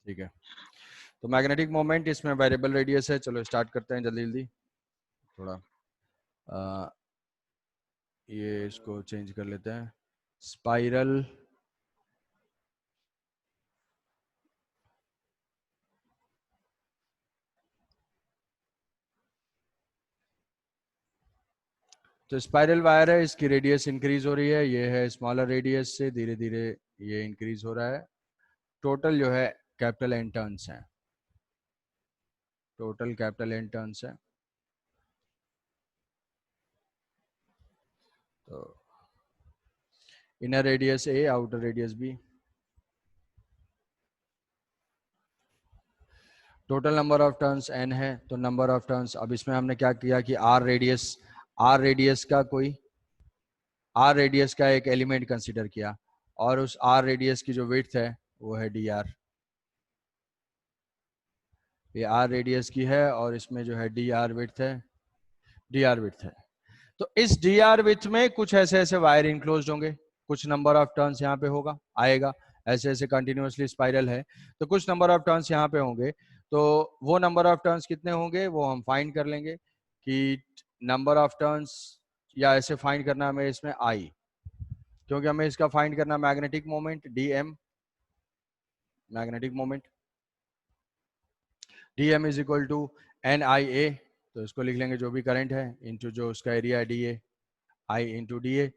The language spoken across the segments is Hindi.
ठीक है, तो मैग्नेटिक मोमेंट इसमें वेरिएबल रेडियस है। चलो स्टार्ट करते हैं जल्दी जल्दी। थोड़ा ये इसको चेंज कर लेते हैं। स्पाइरल तो स्पाइरल वायर है, इसकी रेडियस इंक्रीज हो रही है। ये है स्मॉलर रेडियस से धीरे धीरे ये इंक्रीज हो रहा है। टोटल जो है कैपिटल एन टर्न्स है, टोटल कैपिटल एन टर्न्स है। तो inner radius A, outer radius B. Total number of turns n है, तो नंबर ऑफ टर्न्स, अब इसमें हमने क्या किया कि r रेडियस का एक एलिमेंट कंसीडर किया, और उस r रेडियस की जो विड्थ है वो है dr। ये r रेडियस की है और इसमें जो है dr विड्थ है। तो इस dr विड्थ में कुछ ऐसे ऐसे वायर इनक्लोज्ड होंगे, कुछ नंबर ऑफ टर्न्स यहाँ पे आएगा। ऐसे ऐसे कंटिन्यूअसली स्पाइरल है, तो कुछ नंबर ऑफ टर्न्स यहाँ पे होंगे। तो वो नंबर ऑफ टर्न्स कितने होंगे वो हम फाइंड कर लेंगे कि नंबर ऑफ टर्न्स, या ऐसे फाइंड करना हमें इसमें आई, क्योंकि हमें इसका फाइंड करना magnetic moment dm, magnetic moment dm is equal to NIA। तो इसको लिख लेंगे जो भी करंट है इंटू जो उसका एरिया है DA, I इंटू DA।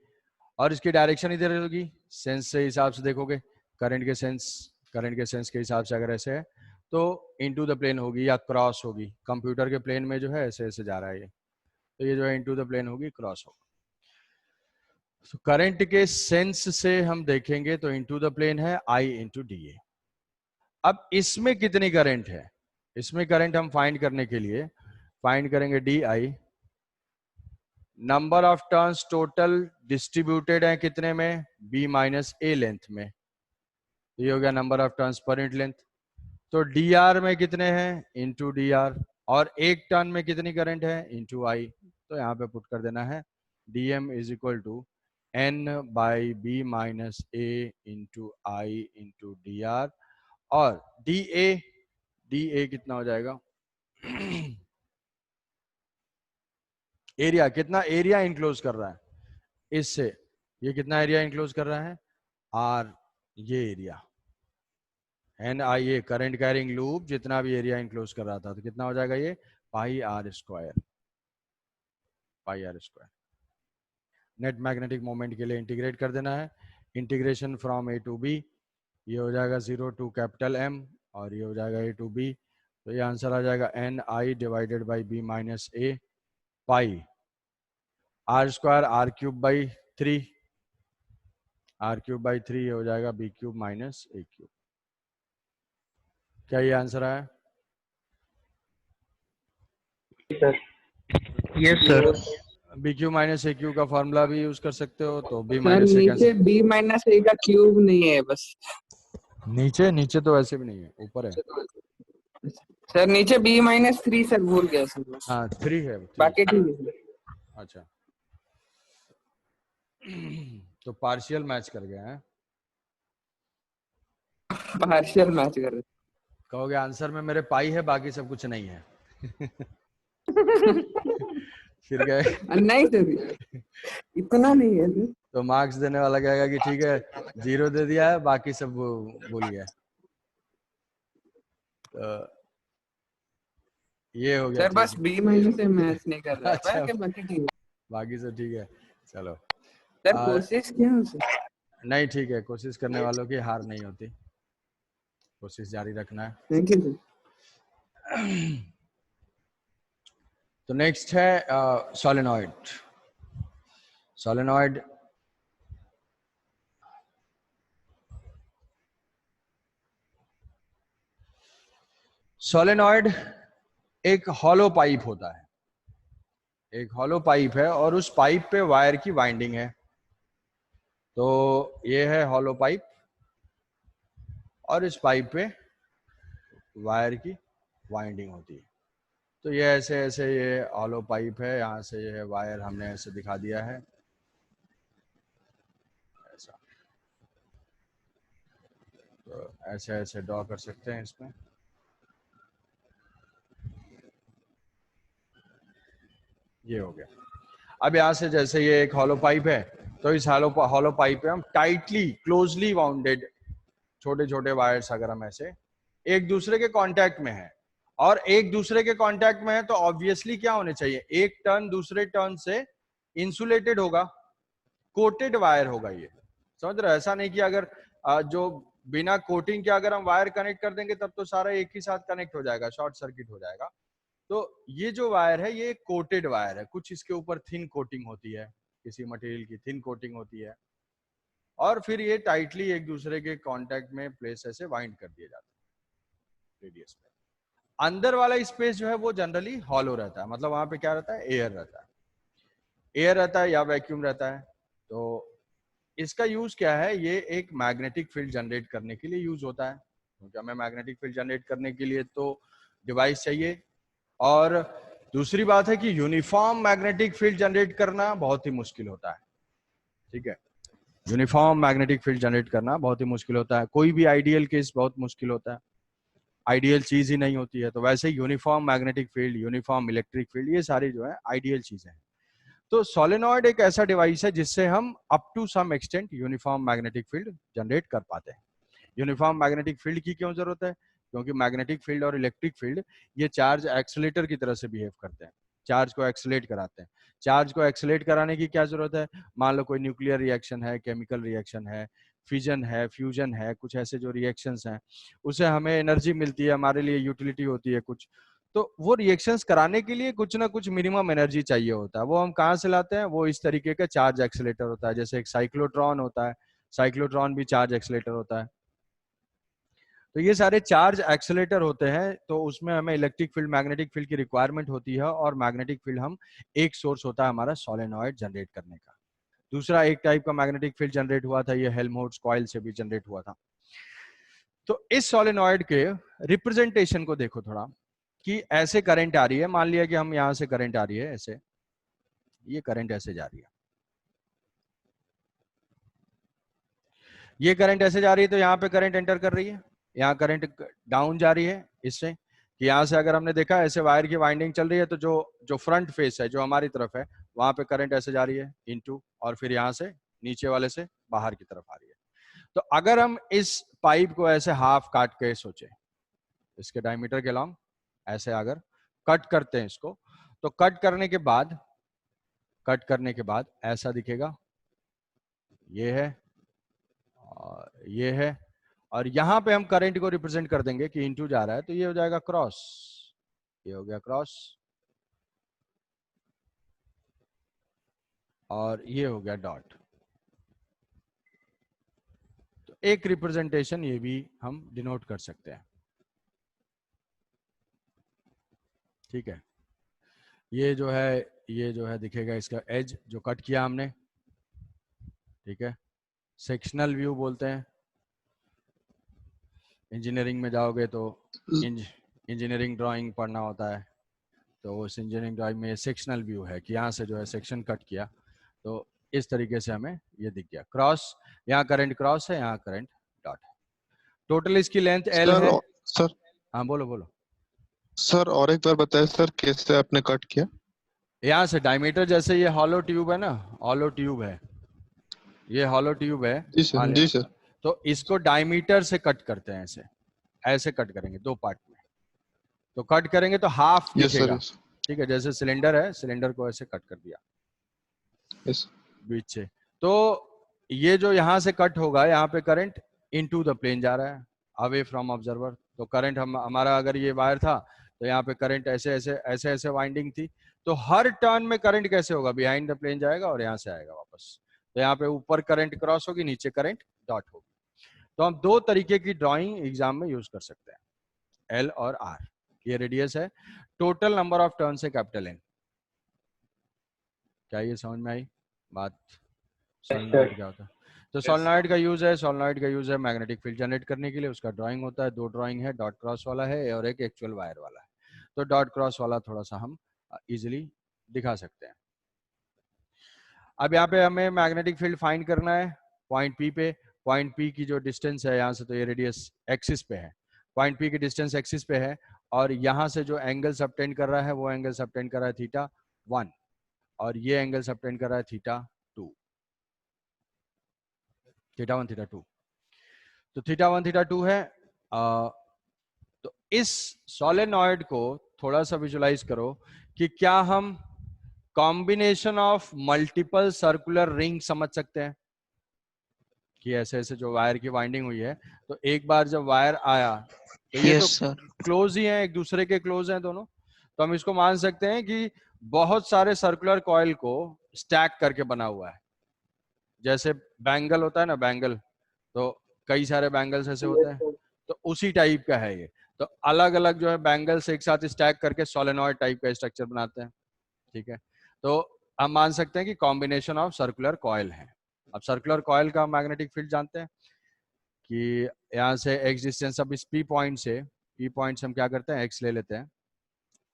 और इसकी डायरेक्शन इधर होगी, सेंस से हिसाब से देखोगे, करंट के सेंस के हिसाब से अगर ऐसे है तो इनटू द प्लेन होगी या क्रॉस होगी। कंप्यूटर के प्लेन में जो है ऐसे ऐसे जा रहा है ये, तो ये जो है इनटू द प्लेन होगी, क्रॉस होगा। तो करंट के सेंस से हम देखेंगे तो इनटू द प्लेन है I इंटू DA। अब इसमें कितनी करंट है, इसमें करंट हम फाइंड करने के लिए फाइंड करेंगे DI। Number of turns total distributed है कितने में, B माइनस A लेंथ में। ये हो गया number of turns per unit length. तो dr में कितने हैं इंटू dr, और एक टर्न में कितनी करंट है इंटू I। तो यहाँ पे पुट कर देना है dm is equal to n by B minus A into I into dr। और da कितना हो जाएगा एरिया, कितना एरिया इंक्लोज कर रहा है इससे, ये कितना एरिया इंक्लोज कर रहा है r, ये area NIA current carrying loop जितना भी एरिया इंक्लोज कर रहा था, तो कितना हो जाएगा ये pi R square. Net magnetic moment के लिए इंटीग्रेट कर देना है, integration from A to B। ये हो जाएगा 0 टू कैपिटल M और ये हो जाएगा A टू B। तो ये आंसर आ जाएगा NI divided by B minus A pi R square R cube by 3, R cube by 3 हो जाएगा B cube minus A cube. क्या ये आंसर आया? Yes sir. B cube minus A cube का फॉर्मूला भी यूज कर सकते हो, तो बी सर माइनस ए नीचे कैंसिल। b माइनस a का क्यूब नहीं है बस। नीचे तो वैसे भी नहीं है, ऊपर है। सर नीचे b माइनस 3 सर, भूल गया सर बस। हाँ 3 है, 3। बाकी ठीक है सर। अच्छा तो पार्शियल मैच कर गया है। पार्शियल मैच कर रहे कहोगे आंसर में मेरे पाई है, बाकी सब कुछ नहीं है फिर गए नहीं सर, इतना नहीं है सर। तो मार्क्स देने वाला कहेगा कि ठीक है 0 दे दिया है, बाकी सब भूल गया। तो ये हो गया सर बस ठीक b माइनस से मैच नहीं कर रहा है। है, अच्छा बाकी ठीक है बाकी सब ठीक है, चलो। सर। कोशिश किया सर। नहीं ठीक है, कोशिश करने वालों की हार नहीं होती, कोशिश जारी रखना है। Thank you sir. तो नेक्स्ट है सोलेनॉइड। सोलेनॉइड सोलेनॉइड एक हॉलो पाइप होता है, एक हॉलो पाइप है और उस पाइप पे वायर की वाइंडिंग है। तो ये है हॉलो पाइप और इस पाइप पे वायर की वाइंडिंग होती है। तो ये ऐसे ऐसे ये हॉलो पाइप है, यहाँ से ये वायर हमने ऐसे दिखा दिया है ऐसा। तो ऐसे ऐसे ड्रॉ कर सकते हैं इसमें। ये हो गया। अब यहाँ से जैसे ये एक हॉलो पाइप है, तो इस हॉलो पाइप पे हम टाइटली क्लोजली बाउंडेड छोटे छोटे वायर्स अगर हम ऐसे एक दूसरे के कांटेक्ट में है, और एक दूसरे के कांटेक्ट में है, तो ऑब्वियसली क्या होने चाहिए, एक टर्न दूसरे टर्न से इंसुलेटेड होगा, कोटेड वायर होगा ये। समझ रहे हो? ऐसा नहीं कि अगर जो बिना कोटिंग के अगर हम वायर कनेक्ट कर देंगे तब तो सारा एक ही साथ कनेक्ट हो जाएगा, शॉर्ट सर्किट हो जाएगा। तो ये जो वायर है ये कोटेड वायर है, कुछ इसके ऊपर थिन कोटिंग होती है, किसी मटेरियल की थिन कोटिंग होती है, और फिर ये टाइटली एक दूसरे के कांटेक्ट में प्लेस ऐसे वाइंड कर दिए जाते हैं रेडियस में। अंदर वाला स्पेस जो है वो जनरली हॉलो रहता है, मतलब वहां पे क्या रहता है, एयर रहता है, एयर रहता है या वैक्यूम रहता है। तो इसका यूज क्या है, ये एक मैग्नेटिक फील्ड जनरेट करने के लिए यूज होता है, क्योंकि हमें मैग्नेटिक फील्ड जनरेट करने के लिए तो डिवाइस चाहिए। और दूसरी बात है कि यूनिफॉर्म मैग्नेटिक फील्ड जनरेट करना बहुत ही मुश्किल होता है। ठीक है, यूनिफॉर्म मैग्नेटिक फील्ड जनरेट करना बहुत ही मुश्किल होता है, कोई भी आइडियल केस बहुत मुश्किल होता है, आइडियल चीज ही नहीं होती है। तो वैसे uniform magnetic field, uniform electric field, ये सारी जो है आइडियल चीजें हैं। तो सोलेनॉइड एक ऐसा डिवाइस है जिससे हम up to some extent uniform magnetic field generate कर पाते हैं। यूनिफॉर्म मैग्नेटिक फील्ड की क्यों जरूरत है, क्योंकि मैग्नेटिक फील्ड और इलेक्ट्रिक फील्ड ये चार्ज एक्सीलेटर की तरह से बिहेव करते हैं, चार्ज को एक्सीलेट कराते हैं। चार्ज को एक्सीलेट कराने की क्या जरूरत है, मान लो कोई न्यूक्लियर रिएक्शन है, केमिकल रिएक्शन है, फिजन है, फ्यूजन है, कुछ ऐसे जो रिएक्शंस हैं, उसे हमें एनर्जी मिलती है, हमारे लिए यूटिलिटी होती है कुछ। तो वो रिएक्शंस कराने के लिए कुछ ना कुछ मिनिमम एनर्जी चाहिए होता है, वो हम कहाँ से लाते हैं, वो इस तरीके का चार्ज एक्सीलेटर होता है, जैसे एक साइक्लोट्रॉन होता है, साइक्लोट्रॉन भी चार्ज एक्सीलेटर होता है। तो ये सारे चार्ज एक्सीलेटर होते हैं, तो उसमें हमें इलेक्ट्रिक फील्ड, मैग्नेटिक फील्ड की रिक्वायरमेंट होती है, और मैग्नेटिक फील्ड हम एक सोर्स होता है हमारा सोलेनॉइड जनरेट करने का। दूसरा एक टाइप का मैग्नेटिक फील्ड जनरेट हुआ था, ये हेल्महोल्ट्ज कॉइल से भी जनरेट हुआ था। तो इस सोलेनॉइड के रिप्रेजेंटेशन को देखो थोड़ा, कि ऐसे करंट आ रही है, मान लिया कि हम यहां से करंट आ रही है ऐसे, ये करंट ऐसे जा रही है, ये करंट ऐसे जा रही है, तो यहाँ पे करंट एंटर कर रही है, यहाँ करंट डाउन जा रही है इससे, कि यहाँ से अगर हमने देखा ऐसे वायर की वाइंडिंग चल रही है, तो जो जो फ्रंट फेस है, जो हमारी तरफ है, वहां पे करंट ऐसे जा रही है इनटू, और फिर यहाँ से नीचे वाले से बाहर की तरफ आ रही है। तो अगर हम इस पाइप को ऐसे हाफ काट के सोचे, इसके डायमीटर के लॉन्ग ऐसे अगर कट करते हैं इसको, तो कट करने के बाद ऐसा दिखेगा, ये है और ये है, और यहां पे हम करंट को रिप्रेजेंट कर देंगे कि इनटू जा रहा है, तो ये हो जाएगा क्रॉस, ये हो गया क्रॉस, और ये हो गया डॉट। तो एक रिप्रेजेंटेशन ये भी हम डिनोट कर सकते हैं। ठीक है, ये जो है दिखेगा इसका एज जो कट किया हमने। ठीक है, सेक्शनल व्यू बोलते हैं, इंजीनियरिंग में जाओगे तो इंजीनियरिंग ड्राइंग पढ़ना होता है, तो उस इंजीनियरिंग ड्राइंग में सेक्शनल व्यू है कि यहाँ से जो है सेक्शन कट किया, तो इस तरीके से हमें ये दिख गया क्रॉस, यहाँ करंट क्रॉस है, यहाँ करंट डॉट है। टोटल इसकी लेंथ एल सर है। सर हाँ बोलो बोलो। सर और एक बार बताएं सर, कैसे आपने कट किया? यहाँ से डायमीटर, जैसे ये हॉलो ट्यूब है ना, हॉलो ट्यूब है, ये हॉलो ट्यूब है, जी सर, मान जी लिया, सर। तो इसको डायमीटर से कट करते हैं, ऐसे ऐसे कट करेंगे दो पार्ट में, तो कट करेंगे तो हाफ यस सर, दिखेगा। यस ठीक है, जैसे सिलेंडर है, सिलेंडर को ऐसे कट कर दिया यस। बीच से, तो ये जो यहाँ से कट होगा, यहाँ पे करंट इनटू द प्लेन जा रहा है, अवे फ्रॉम ऑब्जर्वर। तो करंट हमारा अगर ये वायर था, तो यहाँ पे करंट ऐसे ऐसे ऐसे ऐसे वाइंडिंग थी, तो हर टर्न में करंट कैसे होगा, बिहाइंड द प्लेन जाएगा और यहाँ से आएगा वापस। तो यहाँ पे ऊपर करंट क्रॉस होगी, नीचे करंट डॉट होगी। तो हम दो तरीके की ड्राइंग एग्जाम में यूज कर सकते हैं, एल और आर। ये रेडियस है, टोटल नंबर ऑफ टर्न है कैपिटल एन। क्या ये समझ में आई बात, सोलेनॉइड क्या होता है? तो सोलेनॉइड का यूज है मैग्नेटिक फील्ड जनरेट करने के लिए, उसका ड्राइंग होता है, दो ड्राइंग है, डॉट क्रॉस वाला है और एक एक्चुअल वायर वाला है। तो डॉट क्रॉस वाला थोड़ा सा हम इजिली दिखा सकते हैं। अब यहाँ पे हमें मैग्नेटिक फील्ड फाइंड करना है पॉइंट पी पे, पॉइंट P की जो डिस्टेंस है यहाँ से, तो ये रेडियस एक्सिस पे है, पॉइंट P की डिस्टेंस एक्सिस पे है, और यहाँ से जो एंगल सबटेंड कर रहा है वो एंगल सबटेंड कर रहा है θ1, और ये एंगल सबटेंड कर रहा है θ2, θ1 θ2। तो θ1 θ2 है। तो इस सोलेनॉइड को थोड़ा सा विजुलाइज करो कि क्या हम combination of multiple circular ring समझ सकते हैं कि ऐसे ऐसे जो वायर की वाइंडिंग हुई है, तो एक बार जब वायर आया तो ये तो यस सर। क्लोज ही है, एक दूसरे के क्लोज हैं दोनों, तो हम इसको मान सकते हैं कि बहुत सारे सर्कुलर कॉइल को स्टैक करके बना हुआ है। जैसे बैंगल होता है ना, बैंगल, तो कई सारे बैंगल्स ऐसे होते हैं, तो उसी टाइप का है ये। तो अलग अलग जो है बैंगल्स एक साथ स्टैक करके सोलेनॉइड टाइप का स्ट्रक्चर बनाते हैं, ठीक है। तो हम मान सकते हैं कि कॉम्बिनेशन ऑफ सर्कुलर कॉइल है। अब सर्कुलर कॉइल का मैग्नेटिक फील्ड जानते हैं कि यहाँ से एक्स डिस्टेंस, अब इस पी पॉइंट से हम क्या करते हैं, एक्स ले लेते हैं।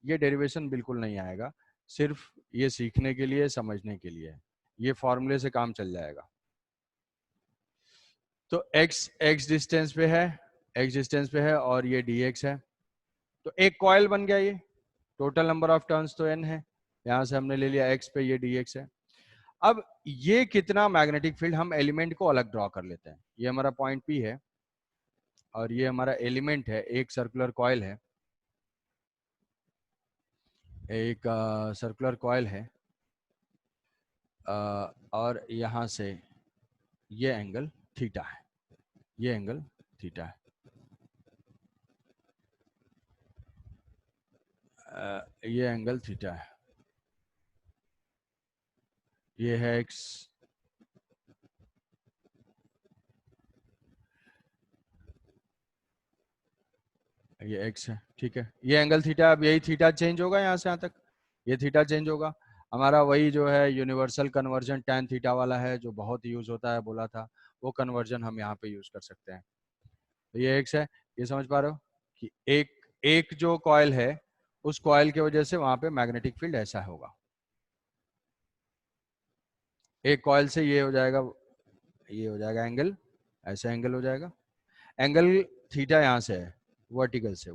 ये डेरिवेशन बिल्कुल नहीं आएगा, सिर्फ ये सीखने के लिए, समझने के लिए, ये फॉर्मूले से काम चल जाएगा। तो एक्स डिस्टेंस पे है और ये dx है, तो एक कॉइल बन गया। ये टोटल नंबर ऑफ टर्न्स तो n है, यहां से हमने ले लिया x पे, ये dx है। अब ये कितना मैग्नेटिक फील्ड, हम एलिमेंट को अलग ड्रॉ कर लेते हैं। ये हमारा पॉइंट P है और ये हमारा एलिमेंट है, एक सर्कुलर कॉइल है, एक सर्कुलर कॉइल है, और यहां से ये एंगल थीटा है, ये एंगल थीटा है। ये एंगल थीटा है, ये है x, ये x है, ठीक है। ये एंगल थीटा, अब यही थीटा चेंज होगा यहाँ से यहाँ तक, ये थीटा चेंज होगा। हमारा वही जो है यूनिवर्सल कन्वर्जन tan थीटा वाला है, जो बहुत यूज होता है, बोला था, वो कन्वर्जन हम यहाँ पे यूज कर सकते हैं। तो ये x है, ये समझ पा रहे हो कि एक एक जो कॉइल है, उस कॉइल की वजह से वहां पे मैग्नेटिक फील्ड ऐसा होगा। एक कॉइल से ये हो जाएगा, ये हो जाएगा एंगल, ऐसा एंगल हो जाएगा। एंगल थीटा यहाँ से है, वर्टिकल से,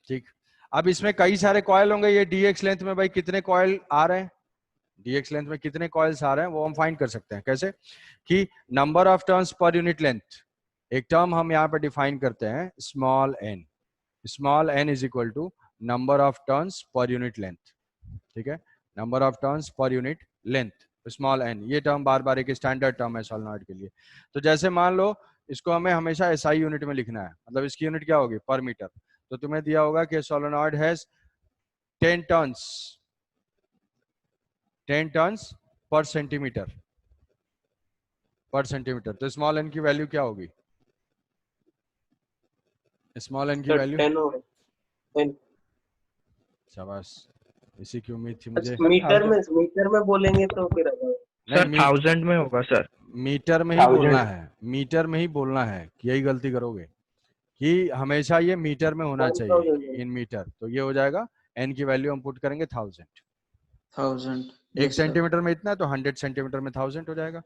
ठीक। अब इसमें कई सारे कॉइल होंगे, ये dx लेंथ में भाई कितने कॉइल आ रहे हैं, dx लेंथ में कितने कॉइल्स आ रहे हैं वो हम फाइंड कर सकते हैं। कैसे कि number of turns per unit length, एक टर्म हम यहाँ पे डिफाइन करते हैं small n is equal to number of turns per unit length, ठीक है, number of turns per unit length, small n। ये टर्म बार बार एक स्टैंडर्ड टर्म है सोलेनॉइड के लिए। तो जैसे मान लो इसको हमें हमेशा SI यूनिट में लिखना है, मतलब इसकी यूनिट क्या होगी, पर मीटर। तो तुम्हें दिया होगा कि सोलेनॉइड हैज 10 टर्न्स पर सेंटीमीटर, तो स्मॉल n की वैल्यू क्या होगी, स्मॉल n की वैल्यू, 10 होगा 10। शाबाश, इसी की उम्मीद थी मुझे। मीटर में बोलेंगे तो फिर सर नहीं, 1000 में होगा सर। मीटर में ही बोलना है, मीटर में ही बोलना है, कि यही गलती करोगे कि हमेशा ये मीटर में होना चाहिए, इन मीटर। तो ये हो जाएगा, n की वैल्यू हम पुट करेंगे 1000, एक सेंटीमीटर में इतना है, तो 100 सेंटीमीटर में 1000 हो जाएगा।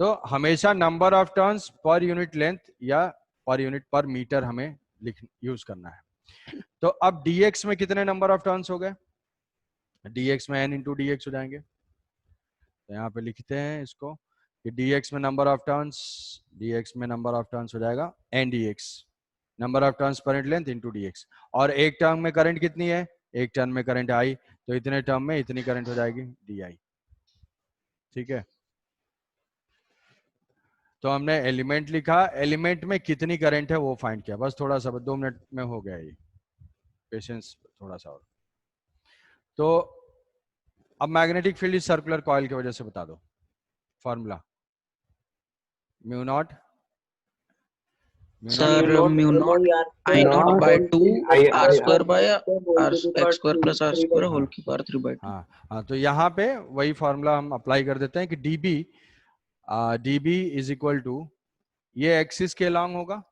तो हमेशा number of turns per unit length या पर यूनिट पर मीटर हमें यूज करना है। तो अब dx में कितने नंबर ऑफ टर्न्स हो गए, dx में n इंटू dx हो जाएंगे। तो यहाँ पे लिखते हैं इसको कि dx में नंबर ऑफ टर्न्स हो जाएगा n dx, number of turns per unit length into dx। और एक टर्म में करंट कितनी है, एक टर्म में करंट I, तो इतने टर्म में इतनी करंट हो जाएगी di, ठीक है। तो हमने एलिमेंट लिखा, एलिमेंट में कितनी करंट है वो फाइंड किया, बस थोड़ा सा, 2 मिनट में हो गया ये, पेशेंस थोड़ा सा और। तो अब मैग्नेटिक फील्ड इस सर्कुलर कॉइल की वजह से बता दो, formula mu naught sir mu naught I naught by 2 r square by r x square plus r square whole की पावर 3/2। हाँ, तो यहाँ पे वही फॉर्मूला हम अप्लाई कर देते हैं कि dB इज इक्वल टू, ये एक्सिस के लॉन्ग होगा,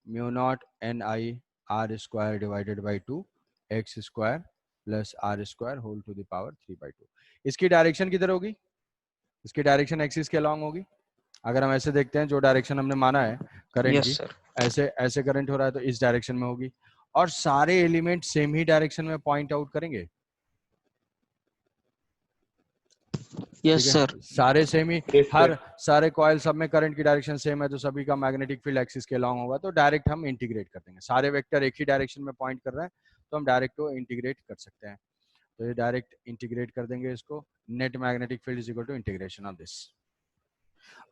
mu naught NI r square divided by 2 x square plus r square whole to the power 3/2। इसकी डायरेक्शन किधर होगी, इसकी डायरेक्शन एक्सिस के अलॉन्ग होगी। अगर हम ऐसे देखते हैं, जो डायरेक्शन हमने माना है करंट यस की, सर, ऐसे ऐसे करंट हो रहा है तो इस डायरेक्शन में होगी, और सारे एलिमेंट सेम ही डायरेक्शन में पॉइंट आउट करेंगे। यस ठीक है, सर, सारे सेम ही, हर सारे कॉइल सब में करंट की डायरेक्शन सेम है, तो सभी का मैग्नेटिक फील्ड एक्सिस के अलॉन्ग होगा, तो डायरेक्ट हम इंटीग्रेट कर देंगे। सारे वेक्टर एक ही डायरेक्शन में पॉइंट कर रहे हैं तो हम डायरेक्ट को इंटीग्रेट कर सकते हैं। तो ये डायरेक्ट इंटीग्रेट कर देंगे इसको। Net magnetic field is equal to integration of this.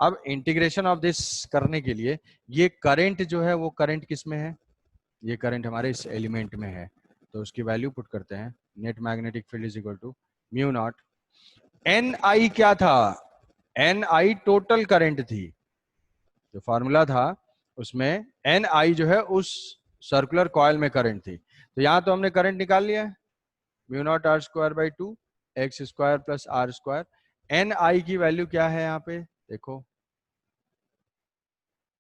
अब इंटीग्रेशन ऑफ दिस करने के लिए ये करंट जो है वो करंट किस में है, ये करंट हमारे इस एलिमेंट में है, तो उसकी वैल्यू पुट करते हैं। Net magnetic field is equal to mu naught N I, क्या था, एन आई टोटल करंट थी, जो फॉर्मूला था उसमें एन आई जो है उस सर्कुलर कॉइल में करंट थी, तो यहां तो हमने करंट निकाल लिया है, mu naught R square by 2 X square plus R square. N I की वैल्यू क्या है यहाँ पे देखो,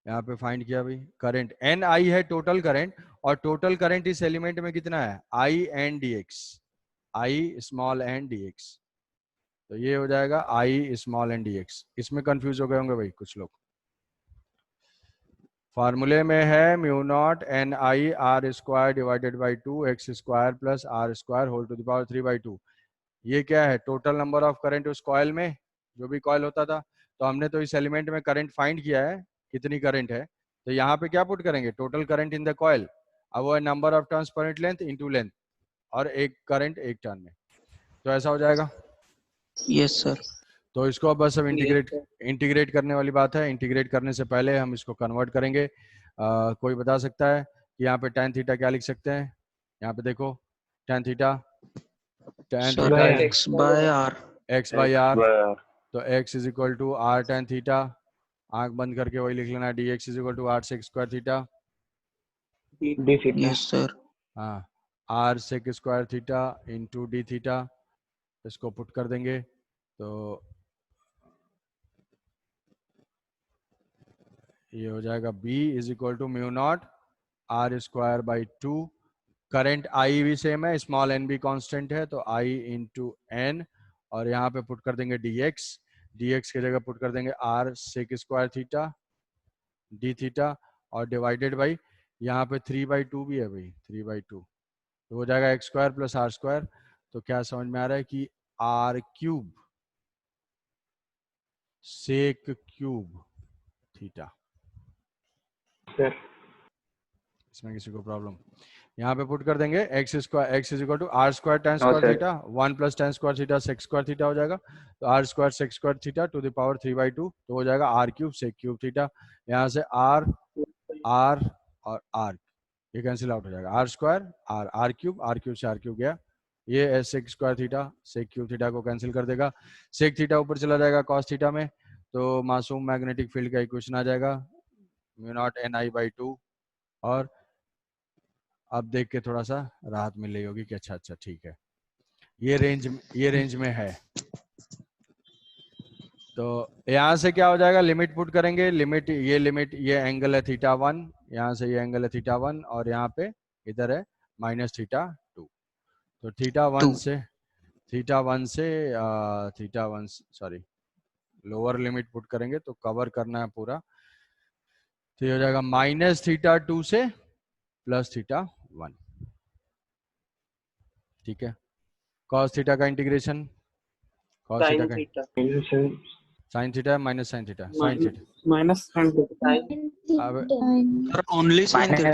यहाँ पे फाइंड किया भाई करंट, एन आई है टोटल करंट, और टोटल करंट इस एलिमेंट में कितना है, I N D X, I small N D X, तो ये हो जाएगा I small N D X. इसमें कंफ्यूज हो गए होंगे भाई कुछ लोग, फार्मूले में है mu naught N I R square divided by 2 X square plus R square whole to the power 3/2। ये क्या है, टोटल नंबर ऑफ करंट उस कॉइल में, जो भी कॉइल होता था, तो हमने तो इस एलिमेंट में करंट फाइंड किया है कितनी करंट है, तो यहाँ पे क्या पुट करेंगे, total current in the coil. अब वो है number of turns per unit length into length, और एक करंट एक टर्न में, तो ऐसा हो जाएगा। यस सर, तो इसको अब बस अब Yes, इंटीग्रेट करने वाली बात है। इंटीग्रेट करने से पहले हम इसको कन्वर्ट करेंगे। कोई बता सकता है कि यहाँ पे tan थीटा क्या लिख सकते हैं, यहाँ पे देखो tan theta, sir X by R, X by R, तो x is equal to R tan theta, आंख बंद करके वही लिख लेना, D X is equal to R sec square theta, yes sir, हाँ, R sec square theta into D theta, इसको पुट कर देंगे, तो ये हो जाएगा b is equal to mu naught R square by 2, current I भी सेम है, स्मॉल n भी कांस्टेंट है, तो I इंटू एन, और यहाँ पे पुट कर देंगे dx, dx की जगह पुट कर देंगे r sec square theta d theta, और डिवाइडेड बाई यहाँ पे 3/2 भी है भाई, 3/2, तो हो जाएगा X square plus R square. तो क्या समझ में आ रहा है कि R cube sec cube theta, इसमें किसी को प्रॉब्लम, यहाँ पे पुट कर देंगे X square, X is equal to R square tan square theta 1 plus tan square theta sec square theta हो जाएगा, तो R square sec square theta to the power 3/2, तो हो जाएगा R cube sec cube theta. यहाँ से आर आर और आर ये कैंसिल आउट हो जाएगा, आर स्क्वायर आर क्यूब से आर क्यूब गया, ये sec square theta sec cube theta को कैंसिल कर देगा, सेक थीटा ऊपर चला जाएगा कॉस थीटा में, तो मासूम मैग्नेटिक फील्ड का इक्वेशन आ जाएगा mu naught N I by 2, और अब देख के थोड़ा सा राहत मिल रही होगी कि अच्छा अच्छा ठीक है, ये रेंज में है। तो यहाँ से क्या हो जाएगा, लिमिट पुट करेंगे, लिमिट ये एंगल है θ1, यहाँ से ये एंगल है θ1, और यहाँ पे इधर है -θ2, तो θ1 से सॉरी लोअर लिमिट पुट करेंगे तो कवर करना है पूरा, तो ये हो जाएगा -θ2 से +θ1, ठीक है। cos थीटा का इंटीग्रेशन, cos थीटा sin का theta. sin theta minus sin theta, sin theta, minus sin theta. अब सर ओनली साइन थीटा,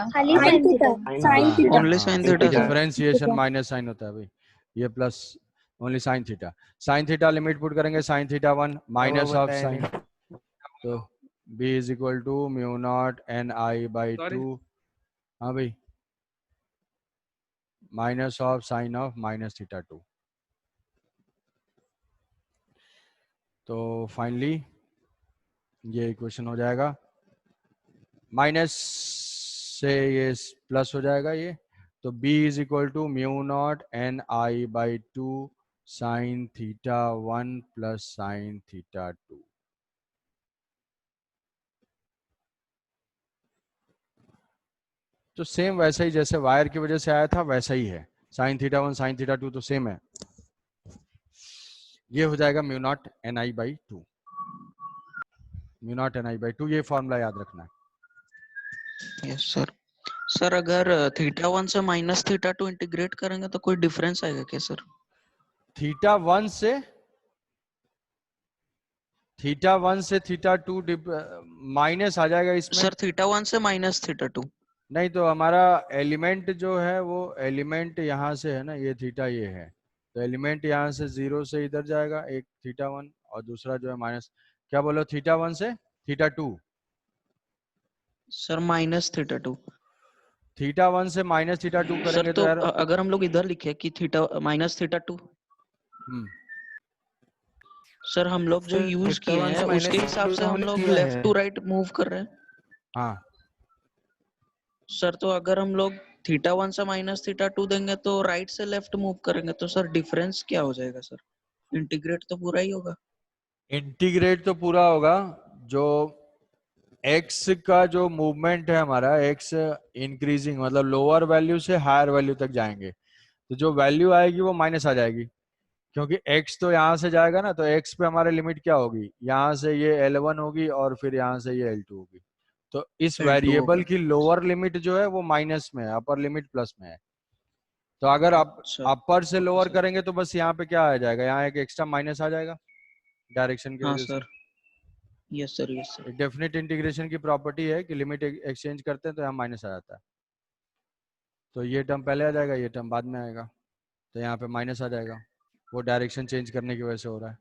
खाली sin theta, sin theta, only sine theta sir, differentiation minus sine होता है भाई, ये plus only sine theta, sine theta limit put करेंगे sin θ1 माइनस ऑफ साइन, तो b is equal to mu naught N I by 2, हाँ भाई, माइनस ऑफ साइन ऑफ -θ2, तो फाइनली ये इक्वेशन हो जाएगा, माइनस से ये प्लस हो जाएगा ये, तो b is equal to mu naught N I by 2 sine θ1 plus sine θ2, तो सेम वैसा ही जैसे वायर की वजह से आया था वैसा ही है, साइन θ1 साइन θ2 तो सेम है। ये हो जाएगा mu naught N I by to. Mu naught N I by to, ये फॉर्मूला याद रखना है। Yes sir. सर अगर थीटा 1 से माइनस थीटा 2 इंटीग्रेट करेंगे तो कोई डिफरेंस आएगा क्या सर? थीटा 1 से थीटा 2 माइनस आ जाएगा इसमें। सर थीटा 1 से माइनस थीटा 2। नहीं तो हमारा एलिमेंट जो है वो एलिमेंट यहाँ से है ना, ये थीटा ये है, तो एलिमेंट यहाँ से 0 से इधर जाएगा, एक थीटा 1 और दूसरा जो है माइनस, क्या बोलो, थीटा 1 से theta 2। Sir minus theta 2। Theta 1 से माइनस थीटा 2 सर करेंगे तो तो यार अगर हम लोग इधर लिखे कि थीटा माइनस थीटा 2, सर हम लोग जो सर यूज थीटा किए 1 हैं से माइनस उसके हिसाब से हम हमने लोग किया लेफ्ट है। टू राइट मूव कर रहे हैं। हाँ, सर तो अगर हम लोग थीटा 1 से माइनस थीटा 2 देंगे तो राइट से लेफ्ट मूव करेंगे तो सर डिफरेंस क्या हो जाएगा सर? इंटीग्रेट तो पूरा ही होगा। इंटीग्रेट तो पूरा होगा, जो एक्स का जो मूवमेंट है हमारा, एक्स इंक्रीजिंग मतलब लोअर वैल्यू से हायर वैल्यू तक जाएंगे, तो जो वैल्यू आएगी वो माइनस आ जाएगी, क्योंकि x तो यहाँ से जाएगा ना, तो x पे हमारे लिमिट क्या होगी, यहाँ से ये L1 होगी और फिर यहाँ से ये L2 होगी, तो इस L2 वेरिएबल होगा। की लोअर लिमिट जो है वो माइनस में है, अपर लिमिट प्लस में है। तो अगर आप अच्छा अपर से ओके लोअर सर। करेंगे तो बस यहाँ पे क्या आ जाएगा, यहाँ एक एक्स्ट्रा माइनस आ जाएगा डायरेक्शन की हाँ वजह से। Sir. Yes sir yes sir. Definite integration की प्रॉपर्टी है कि लिमिट एक्सचेंज करते हैं तो यहाँ माइनस आ जाता है, तो ये टर्म पहले आ जाएगा, ये टर्म बाद में आएगा, तो यहाँ पे माइनस आ जाएगा, वो डायरेक्शन चेंज करने की वजह से हो रहा है।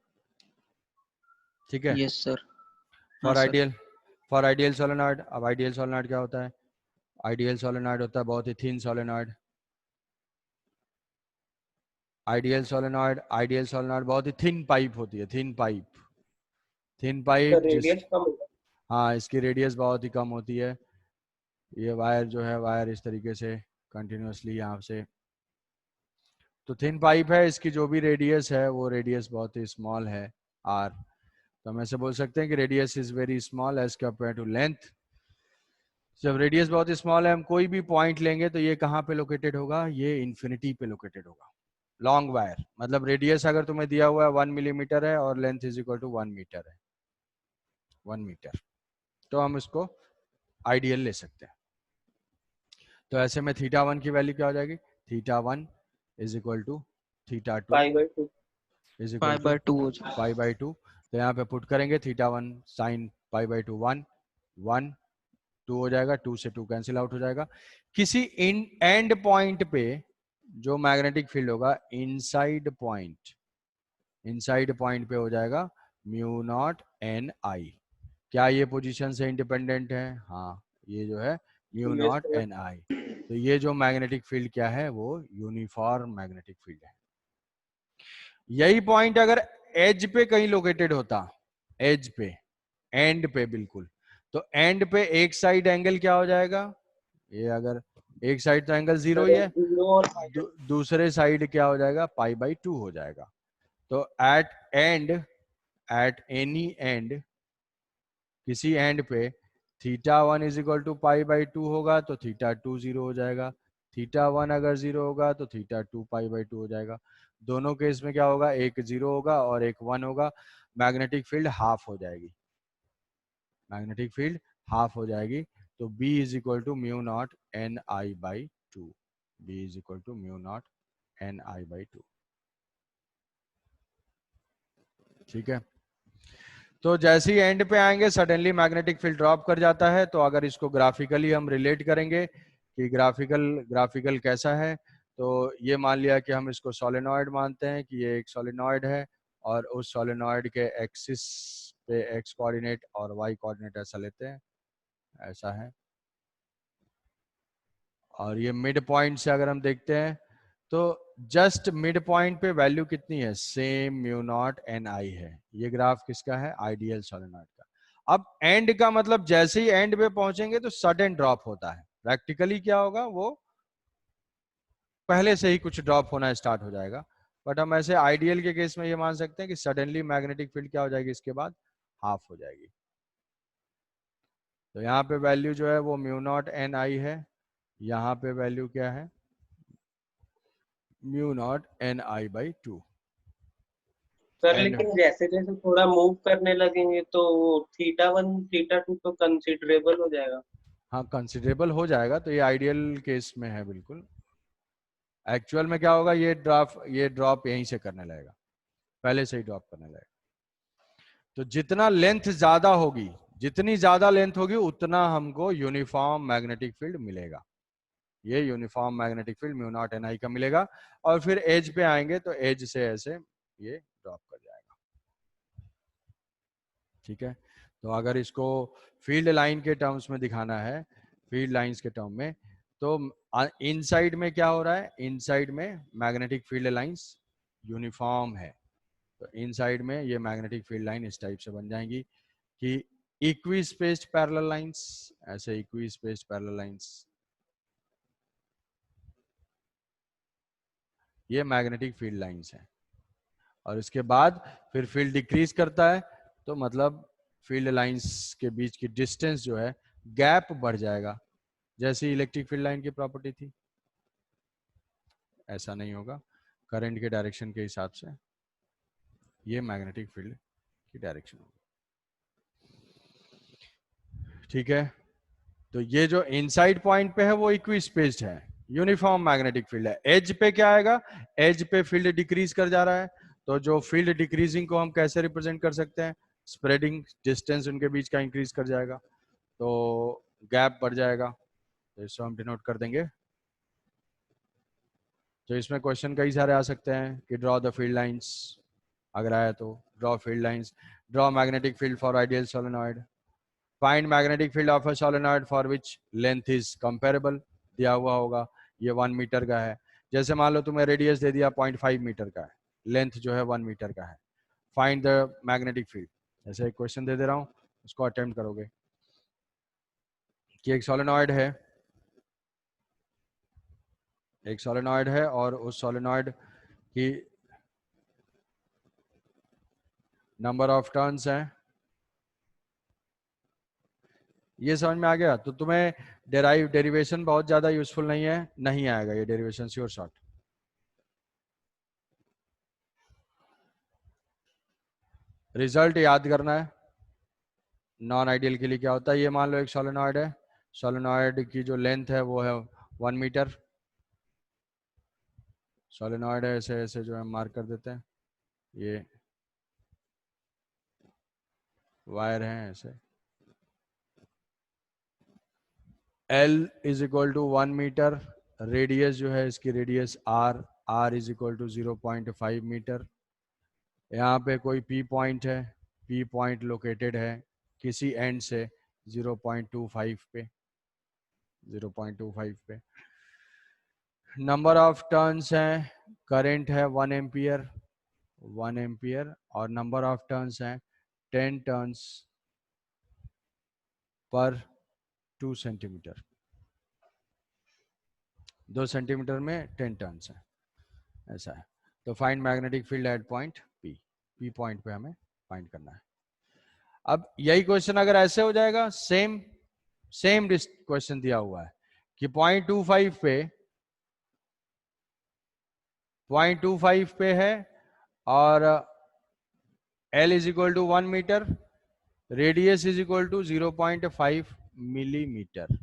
ठीक है। Yes sir. हाँ for sir. Ideal for ideal solenoid, अब आइडियल सोलेनॉइड क्या होता है, आइडियल सोलेनॉइड होता है बहुत ही थिन सोलेनॉइड। आइडियल सोलेनॉइड बहुत ही थिन पाइप होती है, थिन पाइप जिस, रेडियस कम होगा। हाँ इसकी रेडियस बहुत ही कम होती है। ये वायर जो है, वायर इस तरीके से कंटिन्यूअसली यहाँ से, तो थिन पाइप है, इसकी जो भी रेडियस है वो रेडियस बहुत ही स्मॉल है, आर, तो हम ऐसे बोल सकते हैं कि radius is very small as compare to length. जब रेडियस बहुत स्मॉल है, हम कोई भी पॉइंट लेंगे तो ये कहाँ पे लोकेटेड होगा, ये इन्फिनिटी पे लोकेटेड होगा। लॉन्ग वायर मतलब रेडियस अगर तुम्हें दिया हुआ है 1 मिलीमीटर है और length is equal to 1 metre है, 1 मीटर, तो हम इसको आइडियल ले सकते हैं। तो ऐसे में थीटा 1 की वैल्यू क्या हो जाएगी, theta 1 is equal to theta 2 π/2। Is equal pi two by 2 हो जाएगा। π/2। तो यहाँ पे पुट करेंगे थीटा 1 साइन π/2 1 1 2 हो जाएगा, 2 से 2 कैंसिल आउट हो जाएगा। किसी इन एंड पॉइंट पे जो मैग्नेटिक फील्ड होगा इनसाइड पॉइंट पे हो जाएगा म्यू नॉट एन आई। क्या ये पोजीशन से इंडिपेंडेंट है, हाँ ये जो है mu yes naught sir. N I, तो ये जो मैग्नेटिक फील्ड क्या है वो यूनिफॉर्म मैग्नेटिक फील्ड है। यही पॉइंट अगर एज पे कहीं लोकेटेड होता, एज पे, एंड पे बिल्कुल, तो एंड पे एक साइड एंगल क्या हो जाएगा, ये अगर एक साइड तो एंगल 0 ही है, 0 और माइनस। दूसरे साइड क्या हो जाएगा, π/2 हो जाएगा। तो एट एनी एंड, किसी एंड पे θ1 इज इक्वल टू π/2 होगा तो θ2 0 हो जाएगा, θ1 अगर 0 होगा तो θ2 π/2 हो जाएगा। दोनों केस में क्या होगा, एक 0 होगा और एक 1 होगा, मैग्नेटिक फील्ड हाफ हो जाएगी, मैग्नेटिक फील्ड हाफ हो जाएगी। तो B is equal to mu naught N I by two, B is equal to mu naught N I by two. ठीक है। तो जैसे ही एंड पे आएंगे सडनली मैग्नेटिक फील्ड ड्रॉप कर जाता है। तो अगर इसको ग्राफिकली हम रिलेट करेंगे कि ग्राफिकल कैसा है, तो ये मान लिया कि हम इसको सोलेनॉइड मानते हैं कि ये एक सोलेनॉइड है और उस सोलेनॉइड के एक्सिस पे एक्स कोऑर्डिनेट और वाई कोऑर्डिनेट ऐसा लेते हैं, ऐसा है। और ये मिड पॉइंट से अगर हम देखते हैं तो जस्ट मिड पॉइंट पे वैल्यू कितनी है, same mu naught N I है। ये ग्राफ किसका है, आइडियल सोलेनॉइड का। अब एंड का मतलब जैसे ही एंड पे पहुंचेंगे तो सडन ड्रॉप होता है, प्रैक्टिकली क्या होगा, वो पहले से ही कुछ ड्रॉप होना स्टार्ट हो जाएगा। बट हम ऐसे आइडियल के केस में ये मान सकते हैं कि सडनली मैग्नेटिक फील्ड क्या हो जाएगी, इसके बाद हाफ हो जाएगी। तो यहाँ पे वैल्यू जो है वो म्यू नॉट एन आई है, यहाँ पे वैल्यू क्या है, mu naught N I by to. Sir And- लेकिन जैसे जैसे थोड़ा मूव करने लगेंगे तो थीटा 1 थीटा 2 तो कंसिडरेबल हो जाएगा। हाँ कंसिडरेबल हो जाएगा, तो ये आइडियल केस में है बिल्कुल। एक्चुअल में क्या होगा, ये ड्रॉप यहीं से करने लगेगा, पहले से ही ड्रॉप करने लगेगा। तो जितना लेंथ ज्यादा होगी, जितनी ज्यादा लेंथ होगी उतना हमको यूनिफॉर्म मैग्नेटिक फील्ड मिलेगा। ये uniform magnetic field mu naught N I का मिलेगा। और फिर एज पे आएंगे तो एज से ऐसे ये ड्रॉप कर जाएगा। ठीक है, तो अगर इसको फील्ड लाइन के टर्म्स में दिखाना है, फील्ड लाइंस के टर्म में, तो इनसाइड में क्या हो रहा है, इनसाइड में मैग्नेटिक फील्ड लाइंस यूनिफॉर्म है। तो इनसाइड में ये मैग्नेटिक फील्ड लाइन इस टाइप से बन जाएंगी कि इक्वी स्पेस्ड पैरेलल लाइंस, ऐसे इक्वी स्पेस्ड पैरेलल लाइंस, ये मैग्नेटिक फील्ड लाइंस हैं। और इसके बाद फिर फील्ड डिक्रीज करता है, तो मतलब फील्ड लाइंस के बीच की डिस्टेंस जो है, गैप बढ़ जाएगा, जैसी इलेक्ट्रिक फील्ड लाइन की प्रॉपर्टी थी। ऐसा नहीं होगा, करंट के डायरेक्शन के हिसाब से ये मैग्नेटिक फील्ड की डायरेक्शन होगी। ठीक है, तो ये जो इनसाइड पॉइंट पे है वो इक्वी स्पेस्ड है, यूनिफॉर्म मैग्नेटिक फील्ड है। एज पे क्या आएगा, एज पे फील्ड डिक्रीज कर जा रहा है, तो जो फील्ड डिक्रीजिंग को हम कैसे रिप्रेजेंट कर सकते हैं, स्प्रेडिंग, डिस्टेंस उनके बीच का इंक्रीज कर जाएगा, तो गैप बढ़ जाएगा, तो इसको हम डिनोट कर देंगे। तो इसमें क्वेश्चन कई सारे आ सकते हैं कि ड्रॉ द फील्ड लाइंस, अगर आया तो draw field lines, draw magnetic field for ideal solenoid, find magnetic field of a solenoid for which length is comparable, दिया हुआ होगा, ये 1 मीटर का है। जैसे मान लो तुम्हें रेडियस दे दिया 0.5 मीटर का है, लेंथ जो है 1 मीटर का है, फाइंड द मैग्नेटिक फील्ड। ऐसे एक क्वेश्चन दे रहा हूँ, उसको अटेम्प्ट करोगे कि एक सोलेनॉइड है, एक सोलेनॉइड है और उस सोलेनॉइड की नंबर ऑफ टर्न्स हैं। ये समझ में आ गया? तो तुम्हें डेरिवेशन बहुत ज्यादा यूजफुल नहीं है, नहीं आएगा ये डेरिवेशन, श्योर शॉट। रिजल्ट याद करना है। नॉन आइडियल के लिए क्या होता है, ये मान लो एक सोलेनॉइड है, सोलेनॉइड की जो लेंथ है वो है 1 मीटर। सोलेनॉइड है, ऐसे ऐसे जो है मार्क कर देते हैं, ये वायर हैं ऐसे। L is equal to 1 metre, radius जो है इसकी radius R is equal to 0.5 metre. यहाँ पे कोई P पॉइंट है, P पॉइंट लोकेटेड है किसी एंड से 0.25 पे, 0.25 पे। नंबर ऑफ टर्न्स हैं, करंट है 1 एम्पियर, 1 एम्पियर, और नंबर ऑफ टर्न्स हैं 10 टर्न्स पर 2 सेंटीमीटर, 2 सेंटीमीटर में 10 टर्न्स है, ऐसा है। तो find magnetic field eight point P point पे हमें फाइंड करना है। अब यही क्वेश्चन अगर ऐसे हो जाएगा, सेम क्वेश्चन दिया हुआ है कि 0.25 पे, 0.25 पे है और L is equal to 1 metre, radius is equal to 0.5 millimetre.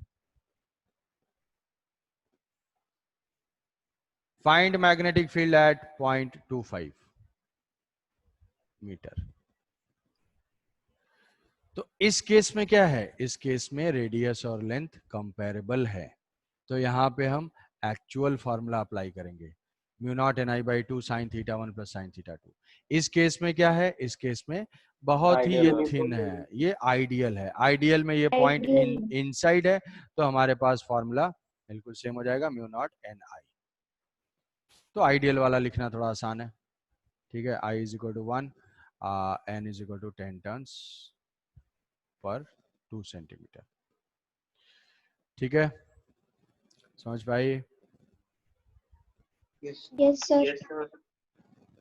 Find magnetic field at 0.25 metre. तो इस केस में क्या है, इस केस में रेडियस और लेंथ कंपेरेबल है, तो यहां पे हम एक्चुअल फॉर्मूला अप्लाई करेंगे, mu naught N I by 2 sine theta 1 plus sine theta 2। इस केस में क्या है, इस केस में बहुत ही ये थिन है, ये आइडियल है, आइडियल में ये पॉइंट इनसाइड है, तो हमारे पास फॉर्मूला बिल्कुल सेम हो जाएगा, म्यू नॉट एन आई। तो आइडियल वाला लिखना थोड़ा आसान है, ठीक है। I is equal to 1, N is equal to 10 turns पर 2 सेंटीमीटर। ठीक है, समझ पाइए? Yes, sir. Yes sir.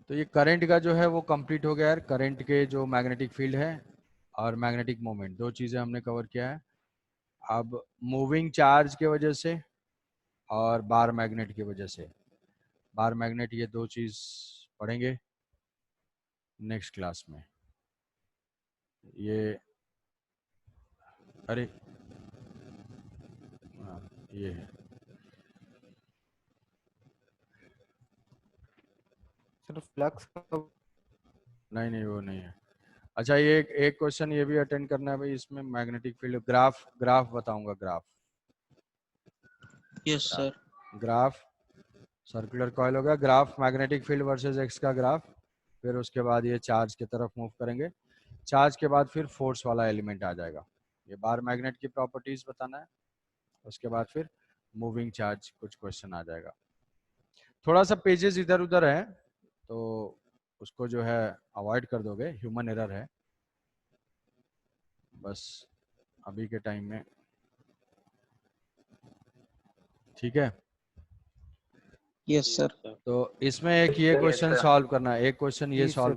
तो ये करंट का जो है वो कंप्लीट हो गया है, करंट के जो मैग्नेटिक फील्ड है और मैग्नेटिक मोमेंट, दो चीजें हमने कवर किया है। अब मूविंग चार्ज के वजह से और बार मैग्नेट की वजह से, बार मैग्नेट, ये दो चीज पढ़ेंगे। नेक्स्ट क्लास में। ये अरे हाँ, ये है। सर फ्लक्स नहीं नहीं वो नहीं है। अच्छा ये एक क्वेश्चन ये भी अटेंड करना है भाई, इसमें मैग्नेटिक फील्ड ग्राफ बताऊंगा। Graph yes sir. Graph circular coil होगा, graph magnetic field versus X का ग्राफ, फिर उसके बाद ये चार्ज की तरफ मूव करेंगे, चार्ज के बाद फिर फोर्स वाला एलिमेंट आ जाएगा, ये बार मैग्नेट की प्रॉपर्टीज बताना है, उसके बाद फिर मूविंग चार्ज कुछ क्वेश्चन आ जाएगा। थोड़ा सा पेजेस इधर उधर है तो उसको जो है अवॉइड कर दोगे, ह्यूमन एरर है बस अभी के टाइम में, ठीक है। Yes sir. तो इसमें एक ये क्वेश्चन सॉल्व करना है, एक क्वेश्चन ये जी, सॉल्व